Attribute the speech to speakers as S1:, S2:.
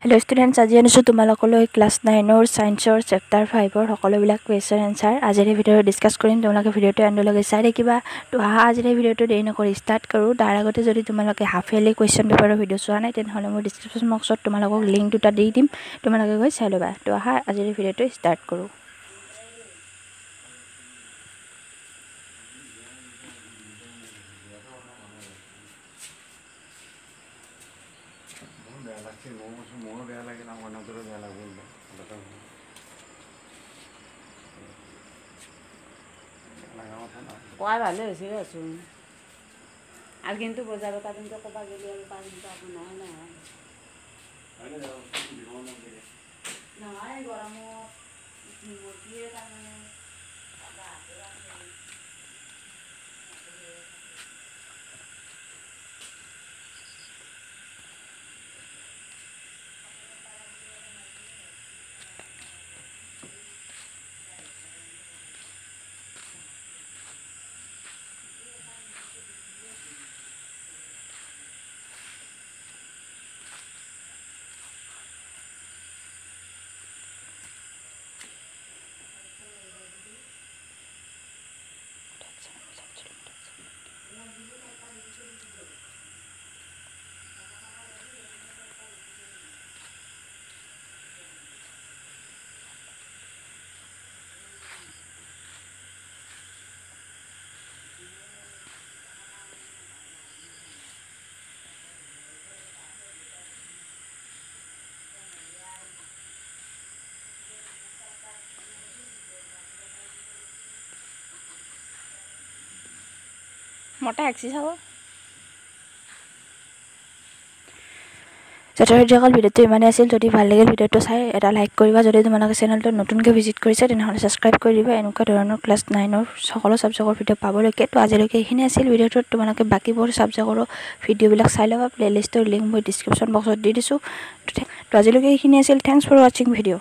S1: Hello students, আজি আনিছো তোমালোকলৈ ক্লাস 9 ৰ সায়েন্সৰ চেপ্টাৰ 5 ৰ সকলোবিলাক কোৱেশ্চন আনসাৰ আজিৰ ভিডিঅ ডিসকাস কৰিম। তোমালোকে ভিডিঅটো এন্ডলৈকে চাই দেখিবা। তো আজিৰ ভিডিঅটো দেৰি নকৰি স্টাৰ্ট কৰো। তাৰ আগতে যদি তোমালোকে হাফ ইয়াৰলি কোৱেশ্চন পেপাৰৰ ভিডিঅ চোৱা নাই তেনহলে মই ডেসক্ৰিপচন বক্সত তোমালোকক লিংক দুটা দি দিম, তোমালোকে গৈ চাই লবা। তো আজিৰ ভিডিঅটো স্টাৰ্ট কৰো।
S2: কোৱা ভালে হৈছে আছোন আৰু কিন্তু বজাৰত কিন্তু ক'বা গেলি আৰু পাঁচ মিনিট নহয় নহয় গৰমত মুৰ্গীয়ে তাৰমানে
S1: মোটা এক্সি চাব। যথাযথ ভিডিঅটো ইমানেই আছিল। যদি ভাল লাগিল ভিডিঅটো চাই এটা লাইক কৰিবা। যদি তোমালোকে চেনেলটো নতুনকৈ ভিজিট কৰিছা তেনেহলে সাবস্ক্ৰাইব কৰি দিবা এনেকুৱা ধৰণৰ ক্লাস 9 ৰ সকলো সাবজেক্টৰ ভিডিঅ পাবলৈকে। তো আজিলৈকে এইখিনি আছিল ভিডিঅটোত। তোমালোকে বাকিবোৰ সাবজেক্টৰ ভিডিঅবিলাক চাই ল'বা। প্লেলিষ্টৰ লিংক মই ডেসক্ৰিপচন বক্সত দি দিছো। তো আজিলৈকে এইখিনি আছিল। Thanks for watching video.